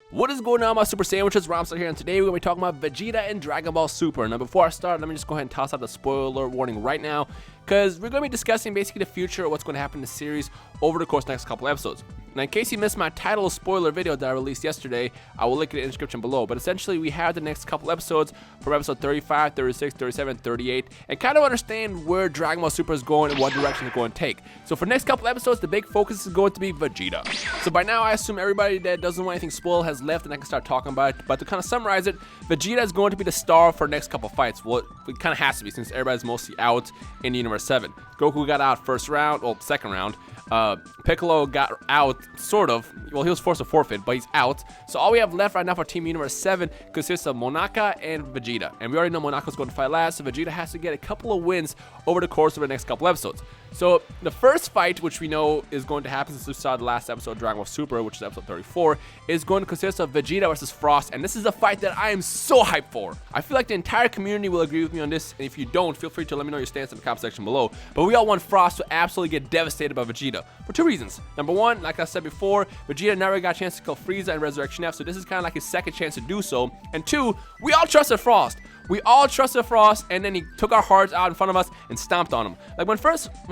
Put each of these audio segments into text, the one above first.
What is going on, my Super Sandwiches? Rhymestyle here, and today we're going to be talking about Vegeta and Dragon Ball Super. Now, before I start, let me just go ahead and toss out the spoiler warning right now, because we're going to be discussing basically the future of what's going to happen in the series over the course of the next couple episodes. Now, in case you missed my title spoiler video that I released yesterday, I will link it in the description below. But essentially, we have the next couple episodes from episode 35, 36, 37, 38, and kind of understand where Dragon Ball Super is going and what direction it's going to take. So for the next couple episodes, the big focus is going to be Vegeta. So by now, I assume everybody that doesn't want anything spoiled has left and I can start talking about it. But to kind of summarize it, Vegeta is going to be the star for the next couple fights. Well, it kind of has to be since everybody's mostly out in Universe 7. Goku got out first round, well, second round. Piccolo got out, sort of. Well, he was forced to forfeit, but he's out. So all we have left right now for Team Universe 7 consists of Monaka and Vegeta. And we already know Monaka's going to fight last, so Vegeta has to get a couple of wins over the course of the next couple episodes. So the first fight, which we know is going to happen since we saw the last episode of Dragon Ball Super, which is episode 34, is going to consist of Vegeta versus Frost. And this is a fight that I am so hyped for. I feel like the entire community will agree with me on this. And if you don't, feel free to let me know your stance in the comment section below. But we all want Frost to absolutely get devastated by Vegeta for two reasons. Number one, like I said before, Vegeta never got a chance to kill Frieza in Resurrection F, so this is kind of like his second chance to do so. And two, we all trusted Frost. We all trusted Frost, and then he took our hearts out in front of us and stomped on him. Like when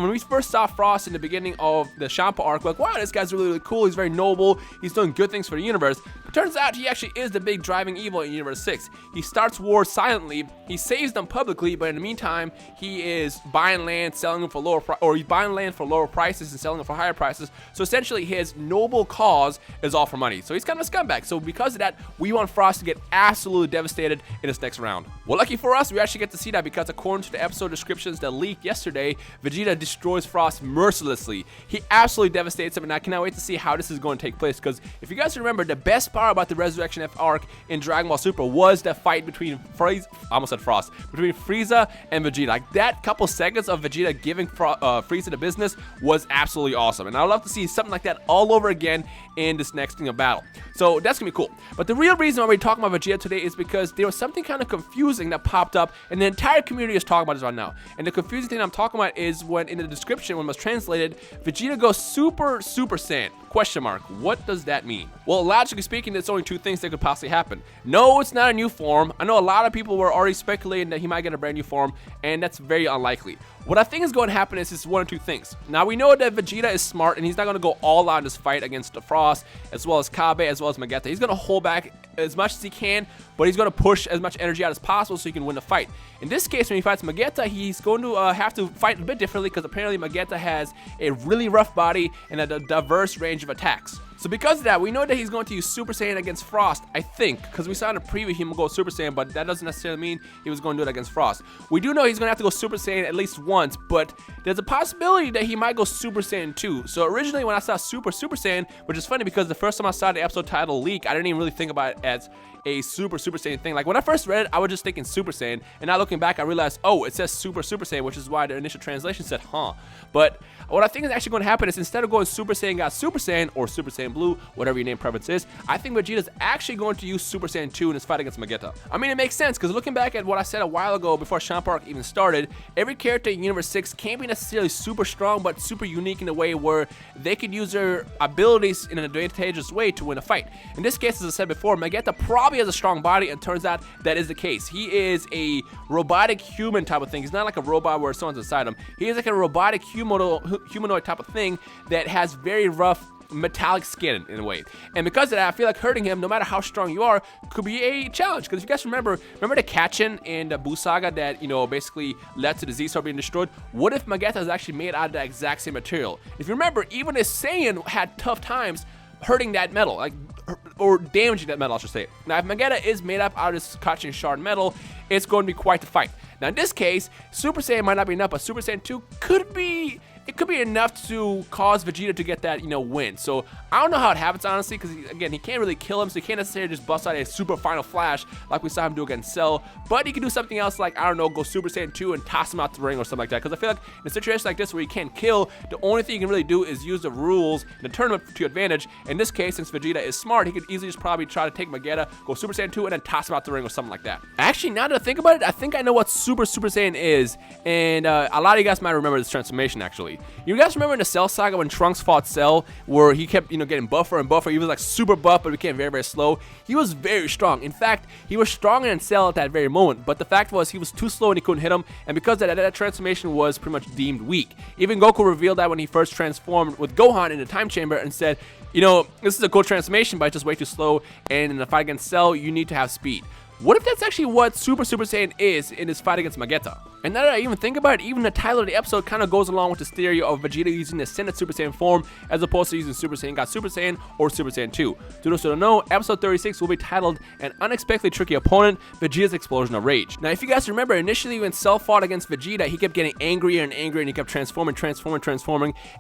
we first saw Frost in the beginning of the Champa arc, like, wow, this guy's really, really cool. He's very noble. He's doing good things for the universe. But turns out he actually is the big driving evil in Universe 6. He starts wars silently. He saves them publicly, but in the meantime, he is buying land, selling them for he's buying land for lower prices and selling them for higher prices. So essentially, his noble cause is all for money. So he's kind of a scumbag. So because of that, we want Frost to get absolutely devastated in this next round. Well, lucky for us, we actually get to see that because according to the episode descriptions that leaked yesterday, Vegeta destroys Frost mercilessly. He absolutely devastates him, and I cannot wait to see how this is going to take place, because if you guys remember, the best part about the Resurrection F arc in Dragon Ball Super was the fight between between Frieza and Vegeta. Like that couple seconds of Vegeta giving Frieza the business was absolutely awesome, and I'd love to see something like that all over again in this next battle. So that's gonna be cool. But the real reason why we're talking about Vegeta today is because there was something kind of confusing that popped up, and the entire community is talking about this right now. And the confusing thing I'm talking about is when in the description, when it was translated, Vegeta goes Super Saiyan. Question mark. What does that mean? Well, logically speaking, there's only two things that could possibly happen. No, it's not a new form. I know a lot of people were already speculating that he might get a brand new form, and that's very unlikely. What I think is going to happen is one or two things. Now, we know that Vegeta is smart, and he's not going to go all out in this fight against the Frost, as well as Kabe, as well as Vegeta. He's going to hold back as much as he can, but he's going to push as much energy out as possible so he can win the fight. In this case, when he fights Vegeta, he's going to have to fight a bit differently, because apparently Vegeta has a really rough body and a diverse range of attacks. So because of that, we know that he's going to use Super Saiyan against Frost, I think, because we saw in the preview him go Super Saiyan, but that doesn't necessarily mean he was going to do it against Frost. We do know he's going to have to go Super Saiyan at least once, but there's a possibility that he might go Super Saiyan 2. So originally when I saw Super Saiyan, which is funny because the first time I saw the episode title leak, I didn't even really think about it as a Super Saiyan thing. Like when I first read it, I was just thinking Super Saiyan, and now looking back, I realized, oh, it says Super Saiyan, which is why the initial translation said, huh. But what I think is actually going to happen is instead of going Super Saiyan got Super Saiyan, or Super Saiyan Blue, whatever your name preference is, I think Vegeta's actually going to use Super Saiyan 2 in his fight against Vegeta. I mean, it makes sense, because looking back at what I said a while ago before Champa arc even started, every character in Universe 6 can't be necessarily super strong, but super unique in a way where they could use their abilities in an advantageous way to win a fight. In this case, as I said before, Vegeta probably has a strong body, and turns out that is the case. He is a robotic human type of thing. He's not like a robot where someone's inside him. He is like a robotic humanoid type of thing that has very rough metallic skin in a way, and because of that, I feel like hurting him, no matter how strong you are, could be a challenge. Because if you guys remember the Kacchin in the Buu saga that basically led to the Z-Star being destroyed. What if Vegeta is actually made out of that exact same material? If you remember, even a Saiyan had tough times hurting that metal, or damaging that metal, I should say. Now, if Vegeta is made up out of this Kacchin shard metal, it's going to be quite the fight. Now, in this case, Super Saiyan might not be enough, but Super Saiyan 2 could be enough to cause Vegeta to get that, win. So I don't know how it happens, honestly, because again, he can't really kill him, so he can't necessarily just bust out a super final flash like we saw him do against Cell. But he can do something else, like, I don't know, go Super Saiyan 2 and toss him out the ring or something like that. Because I feel like in a situation like this where you can't kill, the only thing you can really do is use the rules in the tournament to your advantage. In this case, since Vegeta is smart, he could easily just probably try to take Vegeta, go Super Saiyan 2, and then toss him out the ring or something like that. Actually, now that I think about it, I think I know what Super Saiyan is, and a lot of you guys might remember this transformation, actually. eventually. You guys remember in the Cell Saga when Trunks fought Cell, where he kept, getting buffer and buffer. He was like super buff, but became very, very slow. He was very strong. In fact, he was stronger than Cell at that very moment, but the fact was he was too slow and he couldn't hit him, and because of that transformation was pretty much deemed weak. Even Goku revealed that when he first transformed with Gohan in the time chamber and said, this is a cool transformation, but it's just way too slow, and in the fight against Cell, you need to have speed. What if that's actually what Super Saiyan is in his fight against Vegeta? And now that I even think about it, even the title of the episode kind of goes along with this theory of Vegeta using the Ascended Super Saiyan form as opposed to using Super Saiyan God Super Saiyan or Super Saiyan 2. To those who don't know, episode 36 will be titled An Unexpectedly Tricky Opponent, Vegeta's Explosion of Rage. Now if you guys remember, initially when Cell fought against Vegeta, he kept getting angrier and angrier and he kept transforming,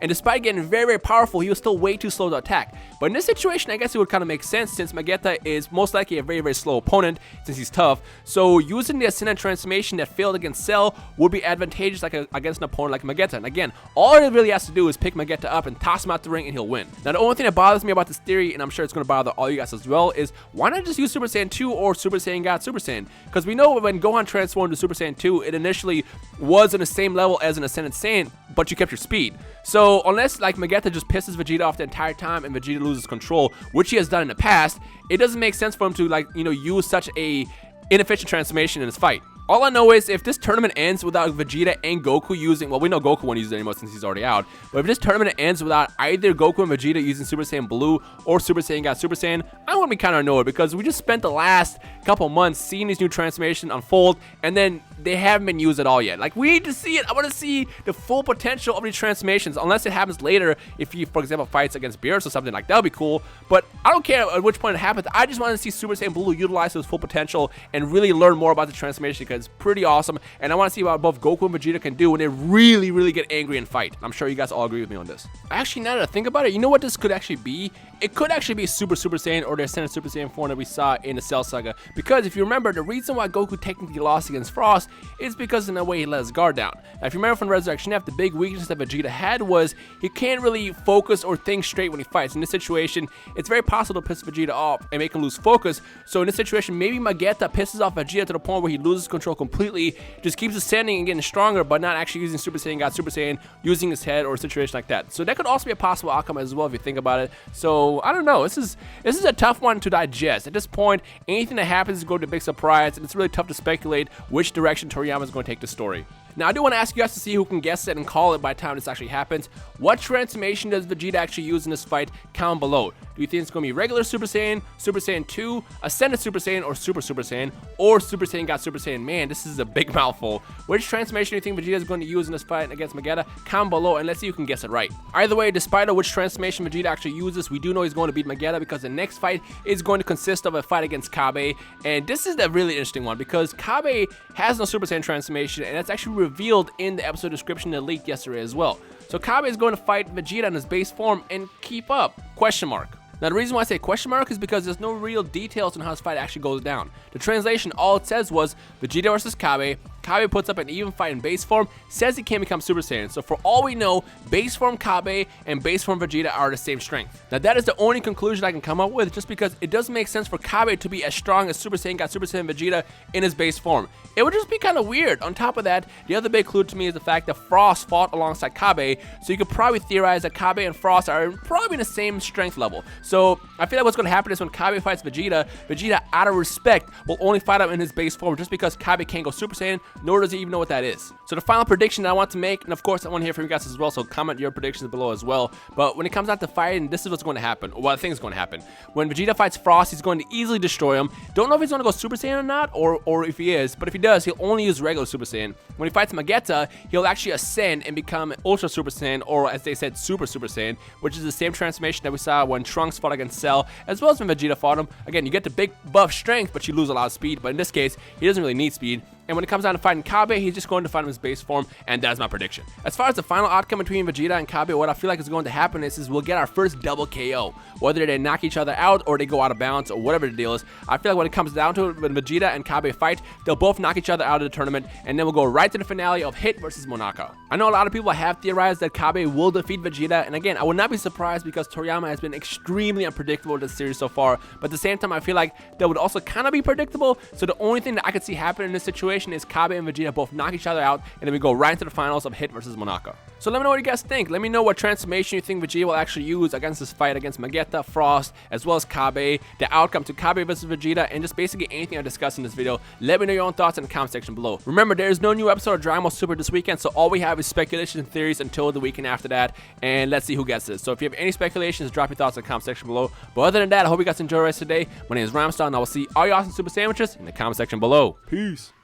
and despite getting very, very powerful, he was still way too slow to attack. But in this situation, I guess it would kind of make sense since Vegeta is most likely a very, very slow opponent since he's tough. So using the Ascended transformation that failed against Cell would be advantageous against an opponent like Vegeta. And again, all it really has to do is pick Vegeta up and toss him out the ring and he'll win. Now the only thing that bothers me about this theory, and I'm sure it's going to bother all you guys as well, is why not just use Super Saiyan 2 or Super Saiyan God Super Saiyan? Because we know when Gohan transformed to Super Saiyan 2, it initially was on the same level as an Ascended Saiyan, but you kept your speed. So unless Vegeta just pisses Vegeta off the entire time and Vegeta loses control, which he has done in the past, it doesn't make sense for him to use such a inefficient transformation in his fight. All I know is if this tournament ends without Vegeta and Goku using, well, we know Goku won't use it anymore since he's already out, but if this tournament ends without either Goku and Vegeta using Super Saiyan Blue or Super Saiyan God Super Saiyan, I'm going to be kind of annoyed because we just spent the last couple months seeing these new transformations unfold, and then they haven't been used at all yet. We need to see it. I want to see the full potential of these transformations, unless it happens later if he, for example, fights against Beerus or something. That would be cool, but I don't care at which point it happens. I just want to see Super Saiyan Blue utilize his full potential and really learn more about the transformation because it's pretty awesome, and I want to see what both Goku and Vegeta can do when they really, really get angry and fight. I'm sure you guys all agree with me on this. Actually, now that I think about it, you know what this could actually be? It could actually be Super Saiyan or the Ascended Super Saiyan form that we saw in the Cell Saga, because if you remember, the reason why Goku technically lost against Frost is because in a way he let his guard down. Now, if you remember from Resurrection F, the big weakness that Vegeta had was he can't really focus or think straight when he fights. In this situation, it's very possible to piss Vegeta off and make him lose focus. So in this situation, maybe Vegeta pisses off Vegeta to the point where he loses control completely, just keeps ascending and getting stronger, but not actually using Super Saiyan God Super Saiyan, using his head or a situation like that. So that could also be a possible outcome as well if you think about it. So I don't know. This is a tough one to digest. At this point, anything that happens is going to be a big surprise, and it's really tough to speculate which direction Toriyama is going to take the story. Now, I do want to ask you guys to see who can guess it and call it by the time this actually happens. What transformation does Vegeta actually use in this fight? Comment below. Do you think it's going to be regular Super Saiyan, Super Saiyan 2, Ascended Super Saiyan, or Super Saiyan, or Super Saiyan God Super Saiyan? Man, this is a big mouthful. Which transformation do you think Vegeta is going to use in this fight against Vegeta? Comment below and let's see who can guess it right. Either way, despite which transformation Vegeta actually uses, we do know he's going to beat Vegeta because the next fight is going to consist of a fight against Kabe. And this is a really interesting one because Kabe has no Super Saiyan transformation, and that's actually revealed in the episode description that leaked yesterday as well. So Kabe is going to fight Vegeta in his base form and keep up? Question mark. Now, the reason why I say question mark is because there's no real details on how this fight actually goes down. The translation, all it says was Vegeta versus Kabe. Kabe puts up an even fight in base form, says he can't become Super Saiyan. So for all we know, base form Kabe and base form Vegeta are the same strength. Now that is the only conclusion I can come up with, just because it doesn't make sense for Kabe to be as strong as Super Saiyan God Super Saiyan Vegeta in his base form. It would just be kind of weird. On top of that, the other big clue to me is the fact that Frost fought alongside Kabe, so you could probably theorize that Kabe and Frost are probably in the same strength level. So I feel like what's going to happen is when Kabe fights Vegeta, Vegeta, out of respect, will only fight him in his base form just because Kabe can't go Super Saiyan, nor does he even know what that is. So the final prediction that I want to make, and of course I want to hear from you guys as well, so comment your predictions below as well, but when it comes out to fighting, this is what's going to happen, or what I think is going to happen. When Vegeta fights Frost, he's going to easily destroy him. Don't know if he's going to go Super Saiyan or not, or if he is, but if he does, he'll only use regular Super Saiyan. When he fights Vegeta, he'll actually ascend and become Ultra Super Saiyan, or as they said, Super Saiyan, which is the same transformation that we saw when Trunks fought against Cell, as well as when Vegeta fought him. Again, you get the big buff strength, but you lose a lot of speed, but in this case, he doesn't really need speed. And when it comes down to fighting Kabe, he's just going to fight him in his base form, and that's my prediction. As far as the final outcome between Vegeta and Kabe, what I feel like is going to happen is we'll get our first double KO. Whether they knock each other out, or they go out of bounds, or whatever the deal is, I feel like when it comes down to it, when Vegeta and Kabe fight, they'll both knock each other out of the tournament, and then we'll go right to the finale of Hit versus Monaka. I know a lot of people have theorized that Kabe will defeat Vegeta, and again, I would not be surprised because Toriyama has been extremely unpredictable in this series so far, but at the same time, I feel like that would also kind of be predictable, so the only thing that I could see happen in this situation situation is Kabe and Vegeta both knock each other out, and then we go right into the finals of Hit versus Monaka. So let me know what you guys think. Let me know what transformation you think Vegeta will actually use against this fight against Vegeta, Frost, as well as Kabe, the outcome to Kabe versus Vegeta, and just basically anything I discussed in this video. Let me know your own thoughts in the comment section below. Remember, there is no new episode of Dragon Ball Super this weekend, so all we have is speculation and theories until the weekend after that, and let's see who gets this. So if you have any speculations, drop your thoughts in the comment section below. But other than that, I hope you guys enjoy the rest of the day. My name is Rhymestyle, and I will see all you awesome Super Sandwiches in the comment section below. Peace.